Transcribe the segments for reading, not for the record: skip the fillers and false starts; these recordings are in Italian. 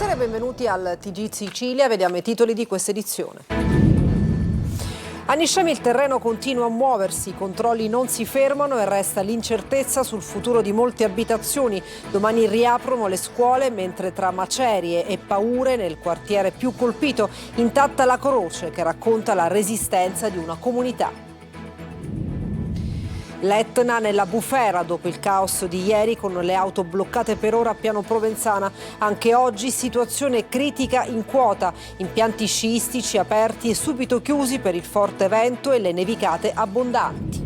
Buonasera e benvenuti al TG Sicilia, vediamo i titoli di questa edizione. A Niscemi il terreno continua a muoversi, i controlli non si fermano e resta l'incertezza sul futuro di molte abitazioni. Domani riaprono le scuole, mentre tra macerie e paure nel quartiere più colpito, intatta la croce che racconta la resistenza di una comunità. L'Etna nella bufera dopo il caos di ieri con le auto bloccate per ora a Piano Provenzana. Anche oggi situazione critica in quota, impianti sciistici aperti e subito chiusi per il forte vento e le nevicate abbondanti.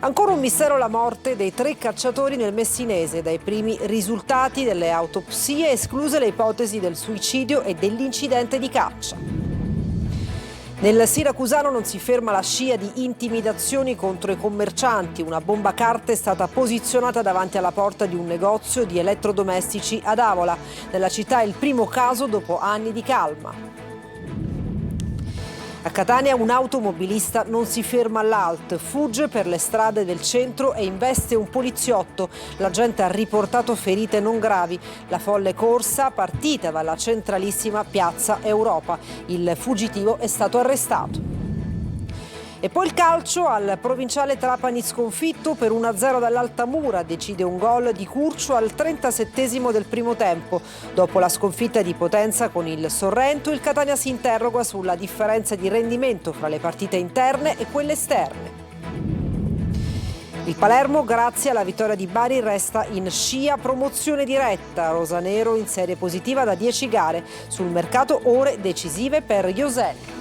Ancora un mistero la morte dei 3 cacciatori nel Messinese. Dai primi risultati delle autopsie escluse le ipotesi del suicidio e dell'incidente di caccia. Nel siracusano non si ferma la scia di intimidazioni contro i commercianti. Una bomba carta è stata posizionata davanti alla porta di un negozio di elettrodomestici ad Avola. Nella città è il primo caso dopo anni di calma. A Catania un automobilista non si ferma all'ALT, fugge per le strade del centro e investe un poliziotto. La gente ha riportato ferite non gravi. La folle corsa partita dalla centralissima Piazza Europa. Il fuggitivo è stato arrestato. E poi il calcio al provinciale Trapani sconfitto per 1-0 dall'Altamura, decide un gol di Curcio al 37esimo del primo tempo. Dopo la sconfitta di Potenza con il Sorrento, il Catania si interroga sulla differenza di rendimento fra le partite interne e quelle esterne. Il Palermo, grazie alla vittoria di Bari, resta in scia promozione diretta. Rosanero in serie positiva da 10 gare. Sul mercato ore decisive per Ioselli.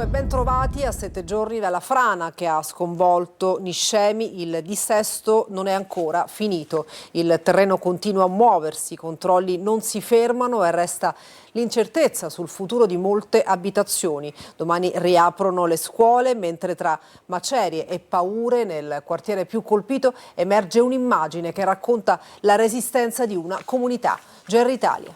Ben trovati a 7 giorni dalla frana che ha sconvolto Niscemi. Il dissesto non è ancora finito. Il terreno continua a muoversi, i controlli non si fermano e resta l'incertezza sul futuro di molte abitazioni. Domani riaprono le scuole, mentre tra macerie e paure nel quartiere più colpito emerge un'immagine che racconta la resistenza di una comunità. Gerry Italia.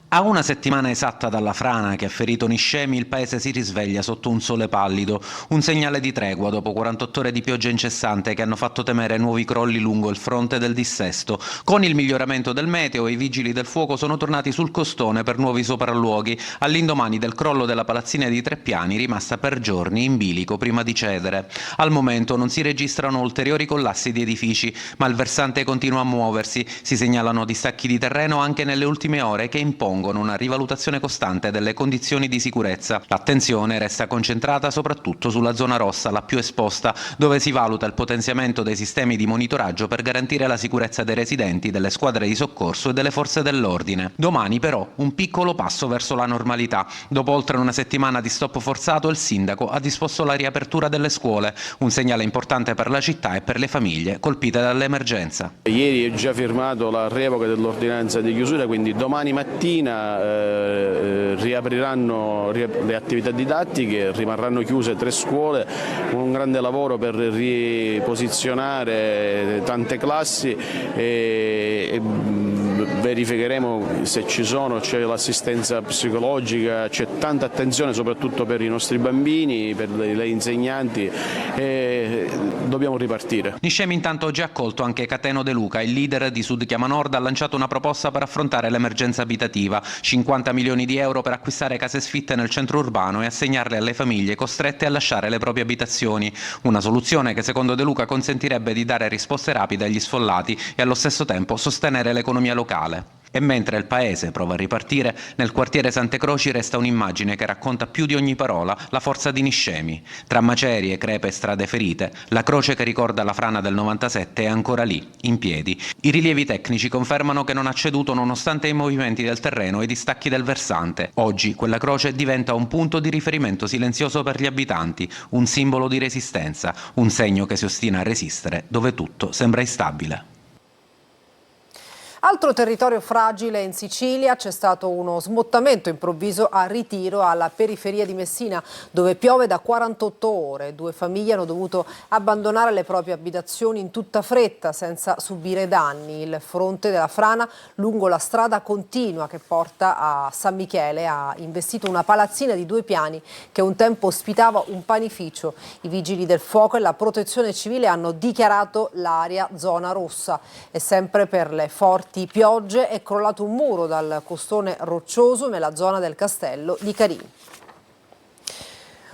A una settimana esatta dalla frana che ha ferito Niscemi, il paese si risveglia sotto un sole pallido, un segnale di tregua dopo 48 ore di pioggia incessante che hanno fatto temere nuovi crolli lungo il fronte del dissesto. Con il miglioramento del meteo, i vigili del fuoco sono tornati sul costone per nuovi sopralluoghi, all'indomani del crollo della palazzina di 3 piani rimasta per giorni in bilico prima di cedere. Al momento non si registrano ulteriori collassi di edifici, ma il versante continua a muoversi, si segnalano distacchi di terreno anche nelle ultime ore che impongono una rivalutazione costante delle condizioni di sicurezza. L'attenzione resta concentrata soprattutto sulla zona rossa, la più esposta, dove si valuta il potenziamento dei sistemi di monitoraggio per garantire la sicurezza dei residenti, delle squadre di soccorso e delle forze dell'ordine. Domani però un piccolo passo verso la normalità. Dopo oltre una settimana di stop forzato, il sindaco ha disposto la riapertura delle scuole, un segnale importante per la città e per le famiglie colpite dall'emergenza. Ieri ho già firmato la revoca dell'ordinanza di chiusura, quindi domani mattina riapriranno le attività didattiche, rimarranno chiuse 3 scuole, un grande lavoro per riposizionare tante classi e verificheremo se c'è l'assistenza psicologica, c'è tanta attenzione soprattutto per i nostri bambini, per le insegnanti e dobbiamo ripartire. Niscemi intanto ha già accolto anche Cateno De Luca, il leader di Sud Chiama Nord ha lanciato una proposta per affrontare l'emergenza abitativa, 50 milioni di euro per acquistare case sfitte nel centro urbano e assegnarle alle famiglie costrette a lasciare le proprie abitazioni, una soluzione che secondo De Luca consentirebbe di dare risposte rapide agli sfollati e allo stesso tempo sostenere l'economia locale. E mentre il paese prova a ripartire, nel quartiere Sante Croci resta un'immagine che racconta più di ogni parola la forza di Niscemi. Tra macerie, crepe e strade ferite, la croce che ricorda la frana del 97 è ancora lì, in piedi. I rilievi tecnici confermano che non ha ceduto nonostante i movimenti del terreno e i distacchi del versante. Oggi quella croce diventa un punto di riferimento silenzioso per gli abitanti, un simbolo di resistenza, un segno che si ostina a resistere dove tutto sembra instabile. Altro territorio fragile in Sicilia, c'è stato uno smottamento improvviso a Ritiro, alla periferia di Messina, dove piove da 48 ore. 2 famiglie hanno dovuto abbandonare le proprie abitazioni in tutta fretta, senza subire danni. Il fronte della frana lungo la strada continua che porta a San Michele ha investito una palazzina di 2 piani che un tempo ospitava un panificio. I vigili del fuoco e la protezione civile hanno dichiarato l'area zona rossa. E sempre per le forti piogge è crollato un muro dal costone roccioso nella zona del castello di Carini.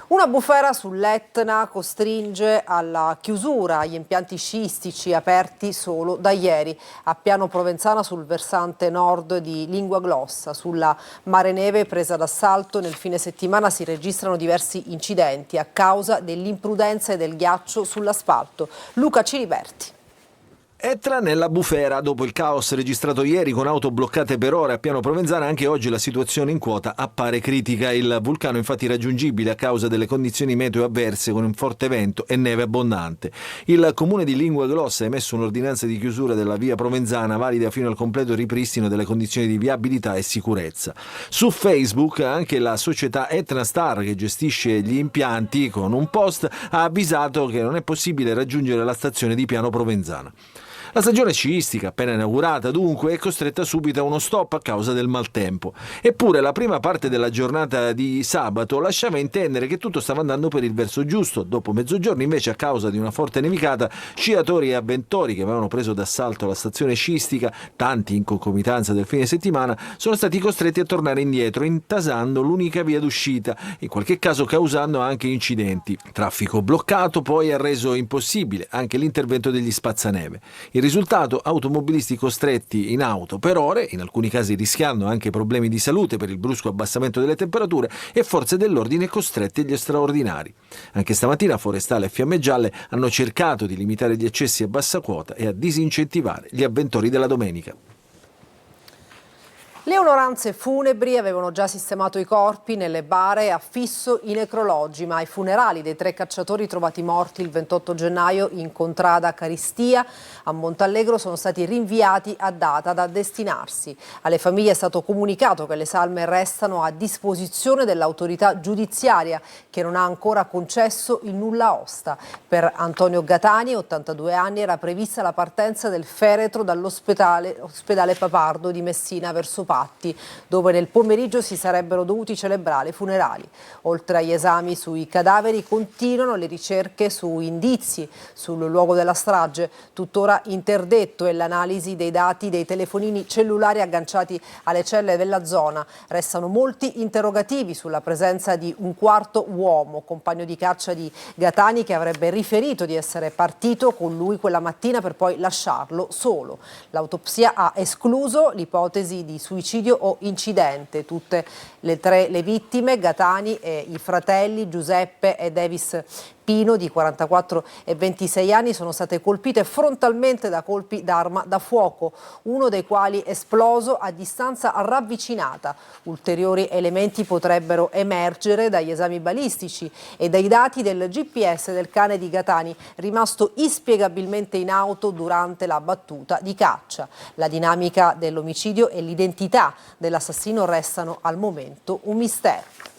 Una bufera sull'Etna costringe alla chiusura gli impianti sciistici aperti solo da ieri. A Piano Provenzana, sul versante nord di Lingua Glossa, sulla Mare Neve presa d'assalto, nel fine settimana si registrano diversi incidenti a causa dell'imprudenza e del ghiaccio sull'asfalto. Luca Ciliberti. Etna nella bufera. Dopo il caos registrato ieri con auto bloccate per ore a Piano Provenzana, anche oggi la situazione in quota appare critica. Il vulcano è infatti raggiungibile a causa delle condizioni meteo avverse, con un forte vento e neve abbondante. Il comune di Lingua Glossa ha emesso un'ordinanza di chiusura della via Provenzana valida fino al completo ripristino delle condizioni di viabilità e sicurezza. Su Facebook anche la società Etna Star, che gestisce gli impianti, con un post ha avvisato che non è possibile raggiungere la stazione di Piano Provenzana. La stagione sciistica, appena inaugurata, dunque, è costretta subito a uno stop a causa del maltempo. Eppure la prima parte della giornata di sabato lasciava intendere che tutto stava andando per il verso giusto. Dopo mezzogiorno, invece, a causa di una forte nevicata, sciatori e avventori che avevano preso d'assalto la stazione sciistica, tanti in concomitanza del fine settimana, sono stati costretti a tornare indietro, intasando l'unica via d'uscita, in qualche caso causando anche incidenti. Traffico bloccato poi ha reso impossibile anche l'intervento degli spazzaneve. Il risultato: automobilisti costretti in auto per ore, in alcuni casi rischiando anche problemi di salute per il brusco abbassamento delle temperature, e forze dell'ordine costretti agli straordinari. Anche stamattina Forestale e Fiamme Gialle hanno cercato di limitare gli accessi a bassa quota e a disincentivare gli avventori della domenica. Le onoranze funebri avevano già sistemato i corpi nelle bare e affisso i necrologi, ma i funerali dei 3 cacciatori trovati morti il 28 gennaio in contrada Caristia a Montallegro sono stati rinviati a data da destinarsi. Alle famiglie è stato comunicato che le salme restano a disposizione dell'autorità giudiziaria, che non ha ancora concesso il nulla osta. Per Antonio Gatani, 82 anni, era prevista la partenza del feretro dall'ospedale Papardo di Messina verso Patti, dove nel pomeriggio si sarebbero dovuti celebrare i funerali. Oltre agli esami sui cadaveri, continuano le ricerche su indizi sul luogo della strage, tuttora interdetto, e l'analisi dei dati dei telefonini cellulari agganciati alle celle della zona. Restano molti interrogativi sulla presenza di un quarto uomo, compagno di caccia di Gatani, che avrebbe riferito di essere partito con lui quella mattina per poi lasciarlo solo. L'autopsia ha escluso l'ipotesi di suicidio o incidente. Tutte le vittime, Gatani e i fratelli Giuseppe e Davis Pino, di 44 e 26 anni, sono state colpite frontalmente da colpi d'arma da fuoco, uno dei quali esploso a distanza ravvicinata. Ulteriori elementi potrebbero emergere dagli esami balistici e dai dati del GPS del cane di Gatani, rimasto inspiegabilmente in auto durante la battuta di caccia. La dinamica dell'omicidio e l'identità dell'assassino restano al momento un mistero.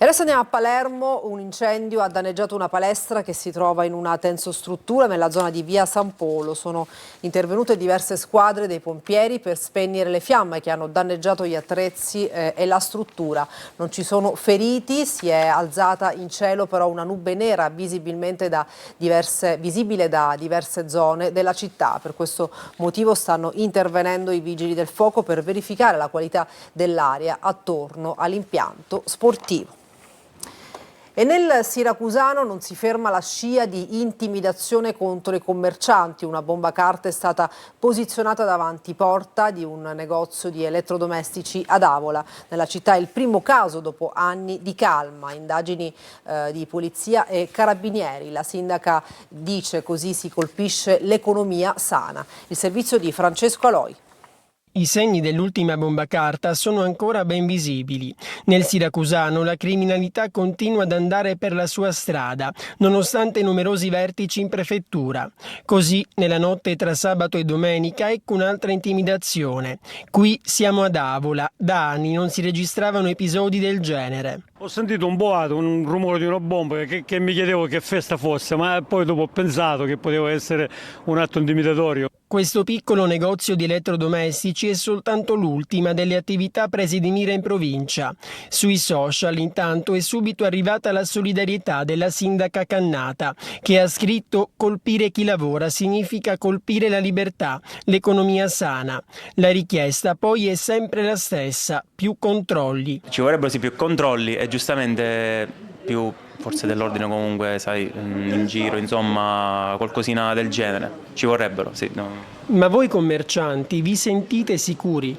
E adesso andiamo a Palermo. Un incendio ha danneggiato una palestra che si trova in una tensostruttura nella zona di via San Polo. Sono intervenute diverse squadre dei pompieri per spegnere le fiamme che hanno danneggiato gli attrezzi e la struttura. Non ci sono feriti, si è alzata in cielo però una nube nera visibile da diverse zone della città. Per questo motivo stanno intervenendo i vigili del fuoco per verificare la qualità dell'aria attorno all'impianto sportivo. E nel siracusano non si ferma la scia di intimidazione contro i commercianti. Una bomba carta è stata posizionata davanti porta di un negozio di elettrodomestici ad Avola. Nella città è il primo caso dopo anni di calma. Indagini di polizia e carabinieri. La sindaca dice: così si colpisce l'economia sana. Il servizio di Francesco Aloi. I segni dell'ultima bomba carta sono ancora ben visibili. Nel siracusano la criminalità continua ad andare per la sua strada, nonostante numerosi vertici in prefettura. Così, nella notte tra sabato e domenica, ecco un'altra intimidazione. Qui siamo ad Avola. Da anni non si registravano episodi del genere. Ho sentito un boato, un rumore di una bomba che mi chiedevo che festa fosse, ma poi dopo ho pensato che poteva essere un atto intimidatorio. Questo piccolo negozio di elettrodomestici è soltanto l'ultima delle attività prese di mira in provincia. Sui social, intanto, è subito arrivata la solidarietà della sindaca Cannata, che ha scritto: colpire chi lavora significa colpire la libertà, l'economia sana. La richiesta poi è sempre la stessa: più controlli. Ci vorrebbero sì più controlli e giustamente più forze dell'ordine comunque, sai, in giro, insomma, qualcosina del genere. Ci vorrebbero, sì. No. Ma voi commercianti vi sentite sicuri?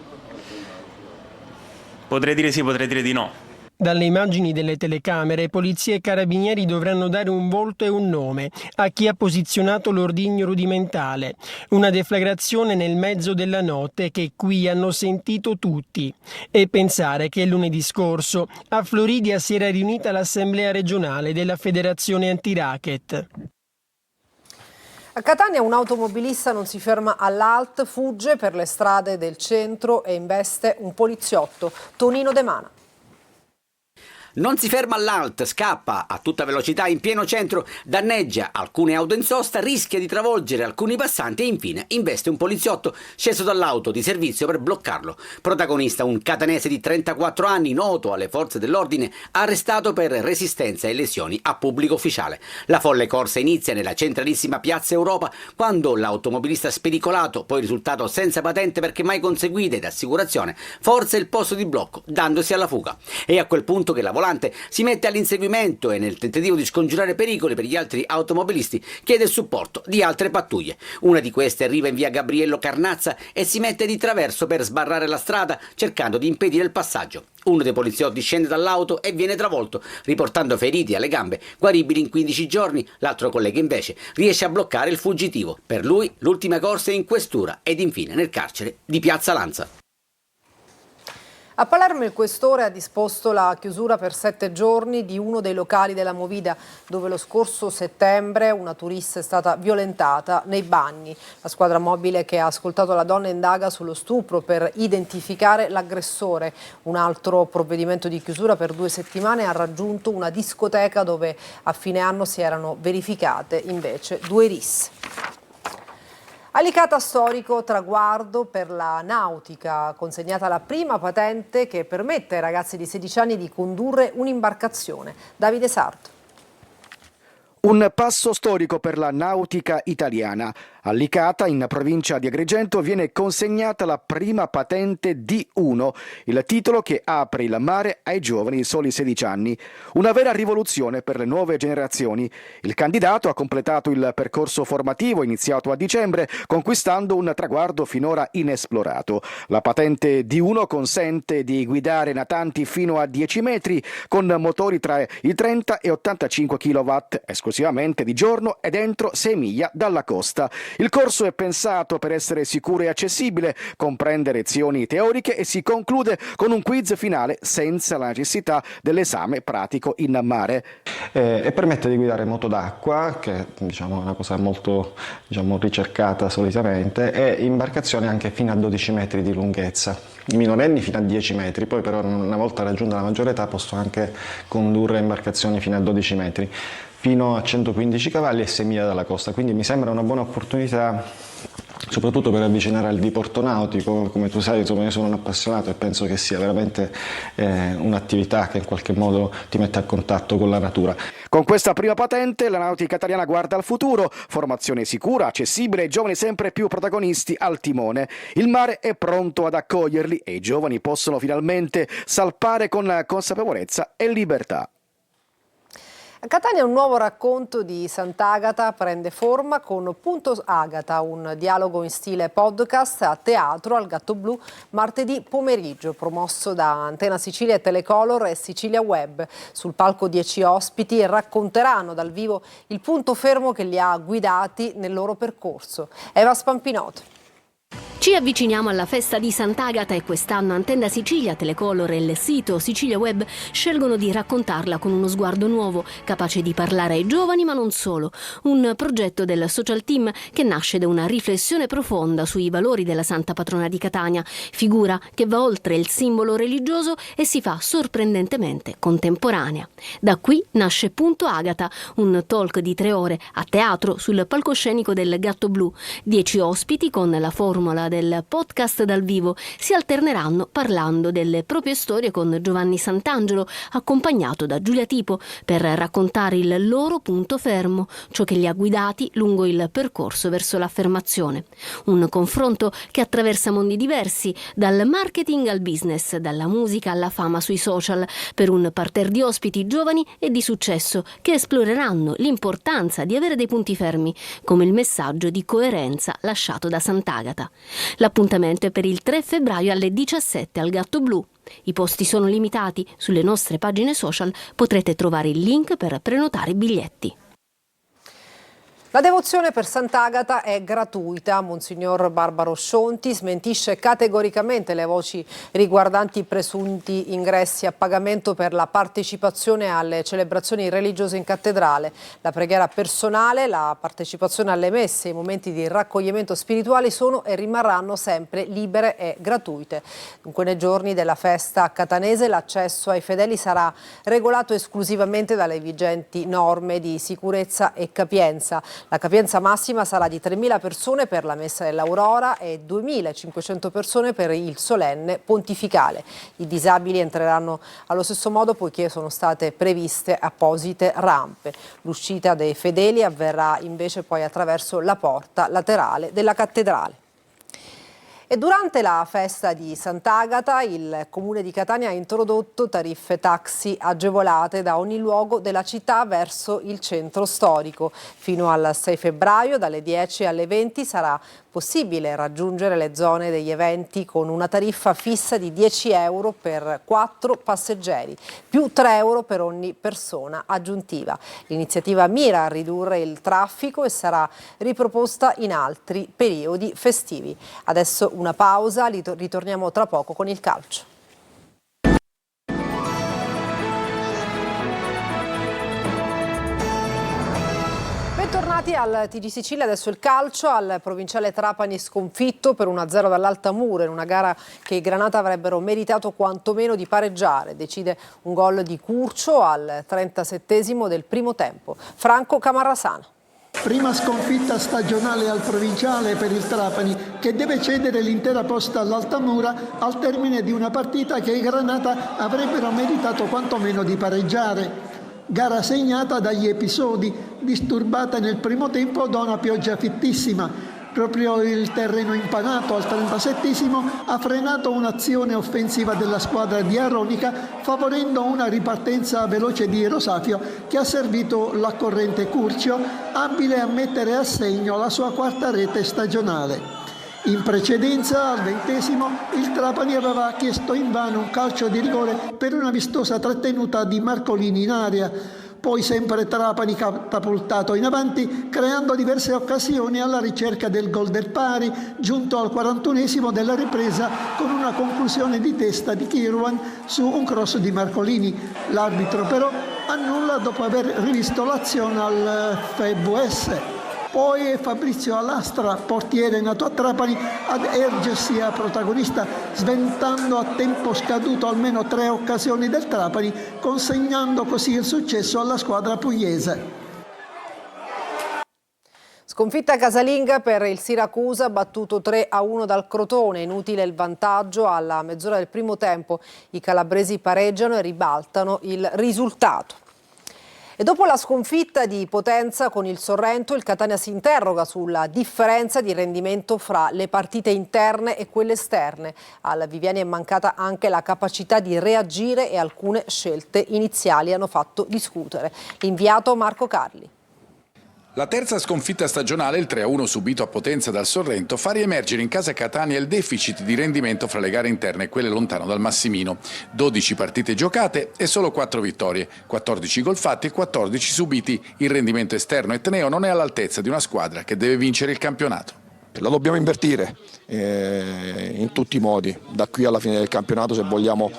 Potrei dire sì, potrei dire di no. Dalle immagini delle telecamere, polizia e carabinieri dovranno dare un volto e un nome a chi ha posizionato l'ordigno rudimentale. Una deflagrazione nel mezzo della notte che qui hanno sentito tutti. E pensare che lunedì scorso a Floridia si era riunita l'assemblea regionale della Federazione Antiracket. A Catania un automobilista non si ferma all'ALT, fugge per le strade del centro e investe un poliziotto. Tonino De Mana. Non si ferma all'ALT, scappa a tutta velocità in pieno centro, danneggia alcune auto in sosta, rischia di travolgere alcuni passanti e infine investe un poliziotto sceso dall'auto di servizio per bloccarlo. Protagonista un catanese di 34 anni, noto alle forze dell'ordine, arrestato per resistenza e lesioni a pubblico ufficiale. La folle corsa inizia nella centralissima Piazza Europa quando l'automobilista spericolato, poi risultato senza patente perché mai conseguita ed assicurazione, forza il posto di blocco dandosi alla fuga. È a quel punto che la volante si mette all'inseguimento e nel tentativo di scongiurare pericoli per gli altri automobilisti chiede il supporto di altre pattuglie. Una di queste arriva in via Gabriello Carnazza e si mette di traverso per sbarrare la strada cercando di impedire il passaggio. Uno dei poliziotti scende dall'auto e viene travolto, riportando feriti alle gambe, guaribili in 15 giorni. L'altro collega invece riesce a bloccare il fuggitivo. Per lui l'ultima corsa è in questura ed infine nel carcere di Piazza Lanza. A Palermo il questore ha disposto la chiusura per 7 giorni di uno dei locali della Movida, dove lo scorso settembre una turista è stata violentata nei bagni. La squadra mobile che ha ascoltato la donna indaga sullo stupro per identificare l'aggressore. Un altro provvedimento di chiusura per 2 settimane ha raggiunto una discoteca dove a fine anno si erano verificate invece 2 risse. A Licata storico traguardo per la nautica, consegnata la prima patente che permette ai ragazzi di 16 anni di condurre un'imbarcazione. Davide Sarto. Un passo storico per la nautica italiana. A Licata, in provincia di Agrigento, viene consegnata la prima patente D1, il titolo che apre il mare ai giovani di soli 16 anni. Una vera rivoluzione per le nuove generazioni. Il candidato ha completato il percorso formativo iniziato a dicembre, conquistando un traguardo finora inesplorato. La patente D1 consente di guidare natanti fino a 10 metri con motori tra i 30 e 85 kW, esclusivamente di giorno ed entro 6 miglia dalla costa. Il corso è pensato per essere sicuro e accessibile, comprende lezioni teoriche e si conclude con un quiz finale senza la necessità dell'esame pratico in mare. E permette di guidare moto d'acqua, che è una cosa molto ricercata solitamente, e imbarcazioni anche fino a 12 metri di lunghezza. I minorenni fino a 10 metri, poi però una volta raggiunta la maggiore età possono anche condurre imbarcazioni fino a 12 metri. Fino a 115 cavalli e 6 miglia dalla costa, quindi mi sembra una buona opportunità soprattutto per avvicinare al diporto nautico. Come tu sai, io sono un appassionato e penso che sia veramente un'attività che in qualche modo ti mette a contatto con la natura. Con questa prima patente la nautica italiana guarda al futuro, formazione sicura, accessibile e giovani sempre più protagonisti al timone. Il mare è pronto ad accoglierli e i giovani possono finalmente salpare con consapevolezza e libertà. A Catania un nuovo racconto di Sant'Agata prende forma con Punto Agata, un dialogo in stile podcast a teatro al Gatto Blu martedì pomeriggio, promosso da Antena Sicilia e Telecolor e Sicilia Web. Sul palco 10 ospiti racconteranno dal vivo il punto fermo che li ha guidati nel loro percorso. Eva Spampinotto. Ci avviciniamo alla festa di Sant'Agata e quest'anno Antenne Sicilia, Telecolor e il sito Sicilia Web scelgono di raccontarla con uno sguardo nuovo, capace di parlare ai giovani ma non solo. Un progetto del social team che nasce da una riflessione profonda sui valori della Santa Patrona di Catania, figura che va oltre il simbolo religioso e si fa sorprendentemente contemporanea. Da qui nasce Punto Agata, un talk di 3 ore a teatro sul palcoscenico del Gatto Blu. 10 ospiti con la formula del podcast dal vivo si alterneranno parlando delle proprie storie con Giovanni Sant'Angelo, accompagnato da Giulia Tipo, per raccontare il loro punto fermo, ciò che li ha guidati lungo il percorso verso l'affermazione. Un confronto che attraversa mondi diversi, dal marketing al business, dalla musica alla fama sui social, per un parterre di ospiti giovani e di successo che esploreranno l'importanza di avere dei punti fermi, come il messaggio di coerenza lasciato da Sant'Agata. L'appuntamento è per il 3 febbraio alle 17 al Gatto Blu. I posti sono limitati, sulle nostre pagine social potrete trovare il link per prenotare i biglietti. La devozione per Sant'Agata è gratuita. Monsignor Barbaro Scionti smentisce categoricamente le voci riguardanti presunti ingressi a pagamento per la partecipazione alle celebrazioni religiose in cattedrale. La preghiera personale, la partecipazione alle messe e i momenti di raccoglimento spirituali sono e rimarranno sempre libere e gratuite. Dunque, nei giorni della festa catanese l'accesso ai fedeli sarà regolato esclusivamente dalle vigenti norme di sicurezza e capienza. La capienza massima sarà di 3.000 persone per la messa dell'Aurora e 2.500 persone per il solenne pontificale. I disabili entreranno allo stesso modo poiché sono state previste apposite rampe. L'uscita dei fedeli avverrà invece poi attraverso la porta laterale della cattedrale. E durante la festa di Sant'Agata il Comune di Catania ha introdotto tariffe taxi agevolate da ogni luogo della città verso il centro storico. Fino al 6 febbraio dalle 10 alle 20 sarà possibile raggiungere le zone degli eventi con una tariffa fissa di 10 euro per 4 passeggeri, più 3 euro per ogni persona aggiuntiva. L'iniziativa mira a ridurre il traffico e sarà riproposta in altri periodi festivi. Adesso una pausa, ritorniamo tra poco con il calcio. Bentornati al TG Sicilia, adesso il calcio. Al provinciale Trapani sconfitto per 1-0 dall'Altamura in una gara che i Granata avrebbero meritato quantomeno di pareggiare. Decide un gol di Curcio al 37esimo del primo tempo. Franco Camarrasana. Prima sconfitta stagionale al provinciale per il Trapani, che deve cedere l'intera posta all'Altamura al termine di una partita che i Granata avrebbero meritato quantomeno di pareggiare. Gara segnata dagli episodi, disturbata nel primo tempo da una pioggia fittissima. Proprio il terreno impanato al 37esimo ha frenato un'azione offensiva della squadra di Aronica, favorendo una ripartenza veloce di Rosafio che ha servito l'accorrente Curcio, abile a mettere a segno la sua quarta rete stagionale. In precedenza, al 20esimo, il Trapani aveva chiesto invano un calcio di rigore per una vistosa trattenuta di Marcolini in area. Poi sempre Trapani catapultato in avanti, creando diverse occasioni alla ricerca del gol del pari, giunto al 41esimo della ripresa con una conclusione di testa di Kirwan su un cross di Marcolini. L'arbitro però annulla dopo aver rivisto l'azione al FBS. Poi è Fabrizio Alastra, portiere nato a Trapani, ad ergersi a protagonista, sventando a tempo scaduto almeno 3 occasioni del Trapani, consegnando così il successo alla squadra pugliese. Sconfitta casalinga per il Siracusa, battuto 3-1 dal Crotone. Inutile il vantaggio alla mezz'ora del primo tempo. I calabresi pareggiano e ribaltano il risultato. E dopo la sconfitta di Potenza con il Sorrento, il Catania si interroga sulla differenza di rendimento fra le partite interne e quelle esterne. Al Viviani è mancata anche la capacità di reagire e alcune scelte iniziali hanno fatto discutere. L'inviato Marco Carli. La terza sconfitta stagionale, il 3-1 subito a Potenza dal Sorrento, fa riemergere in casa Catania il deficit di rendimento fra le gare interne e quelle lontano dal Massimino. 12 partite giocate e solo 4 vittorie, 14 gol fatti e 14 subiti. Il rendimento esterno etneo non è all'altezza di una squadra che deve vincere il campionato. La dobbiamo invertire in tutti i modi, da qui alla fine del campionato, se vogliamo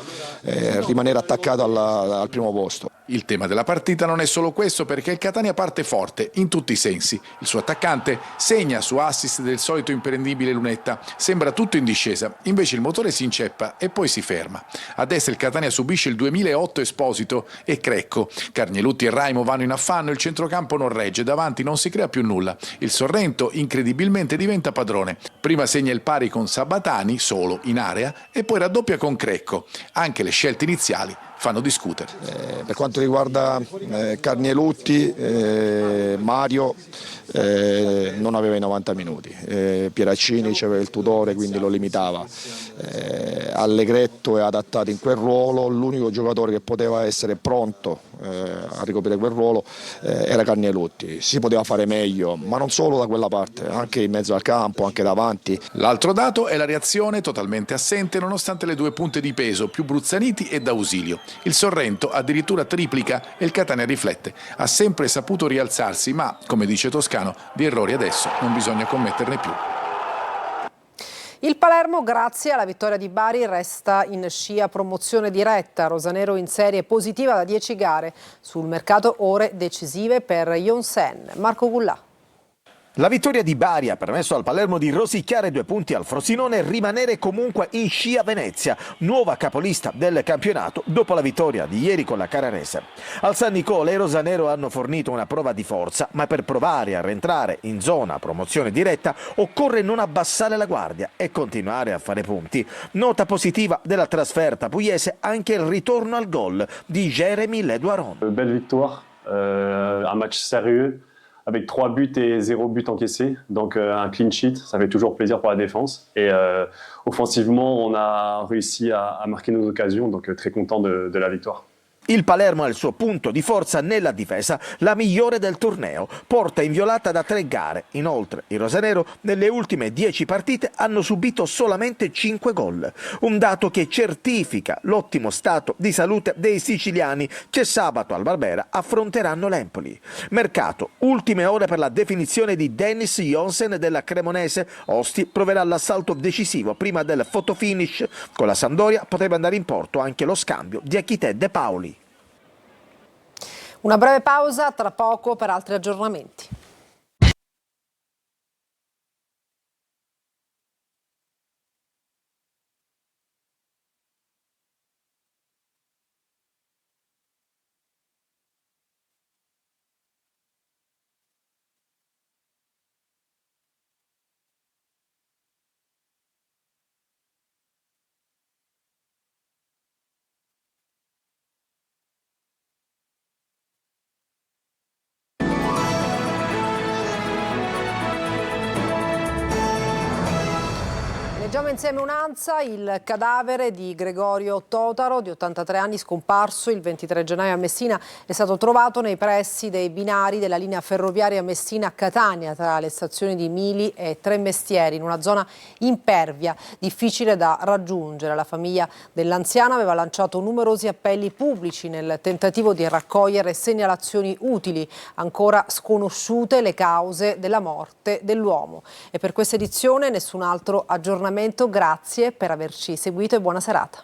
rimanere attaccati al primo posto. Il tema della partita non è solo questo, perché il Catania parte forte in tutti i sensi. Il suo attaccante segna su assist del solito imprendibile Lunetta. Sembra tutto in discesa, invece il motore si inceppa e poi si ferma. A destra il Catania subisce il 2008 Esposito e Crecco. Carnielutti e Raimo vanno in affanno, il centrocampo non regge, davanti non si crea più nulla. Il Sorrento incredibilmente diventa padrone. Prima segna il pari con Sabatani, solo in area, e poi raddoppia con Crecco. Anche le scelte iniziali fanno discutere. Per quanto riguarda Carnielutti, Mario non aveva i 90 minuti, Pieraccini c'aveva il tutore, quindi lo limitava. Allegretto è adattato in quel ruolo, l'unico giocatore che poteva essere pronto a ricoprire quel ruolo era Carnielutti. Si poteva fare meglio, ma non solo da quella parte, anche in mezzo al campo, anche davanti. L'altro dato è la reazione totalmente assente nonostante le due punte di peso, più Bruzzaniti e D'Ausilio. Il Sorrento addirittura triplica e il Catania riflette. Ha sempre saputo rialzarsi, ma, come dice Toscano, di errori adesso non bisogna commetterne più. Il Palermo, grazie alla vittoria di Bari, resta in scia promozione diretta. Rosanero in serie positiva da 10 gare. Sul mercato ore decisive per Jonsen. Marco Gullà. La vittoria di Bari ha permesso al Palermo di rosicchiare 2 punti al Frosinone e rimanere comunque in scia Venezia, nuova capolista del campionato dopo la vittoria di ieri con la Carrarese. Al San Nicola i rosanero hanno fornito una prova di forza, ma per provare a rientrare in zona promozione diretta occorre non abbassare la guardia e continuare a fare punti. Nota positiva della trasferta pugliese anche il ritorno al gol di Jérémy Ledouaron. Belle victoire, un match sérieux. Avec 3 buts et 0 but encaissé, donc un clean sheet, ça fait toujours plaisir pour la défense. Et offensivement, on a réussi à marquer nos occasions, donc très content de la victoire. Il Palermo ha il suo punto di forza nella difesa, la migliore del torneo, porta inviolata da 3 gare. Inoltre i rosanero nelle ultime 10 partite hanno subito solamente 5 gol, un dato che certifica l'ottimo stato di salute dei siciliani che sabato al Barbera affronteranno l'Empoli. Mercato, ultime ore per la definizione di Dennis Jonsen della Cremonese. Osti proverà l'assalto decisivo prima del fotofinish. Con la Sampdoria potrebbe andare in porto anche lo scambio di Achité De Paoli. Una breve pausa, tra poco per altri aggiornamenti. Leggiamo insieme un'ansa, il cadavere di Gregorio Totaro, di 83 anni, scomparso il 23 gennaio a Messina, è stato trovato nei pressi dei binari della linea ferroviaria Messina-Catania, tra le stazioni di Mili e Tremestieri, in una zona impervia, difficile da raggiungere. La famiglia dell'anziano aveva lanciato numerosi appelli pubblici nel tentativo di raccogliere segnalazioni utili, ancora sconosciute le cause della morte dell'uomo. E per questa edizione nessun altro aggiornamento. Grazie per averci seguito e buona serata.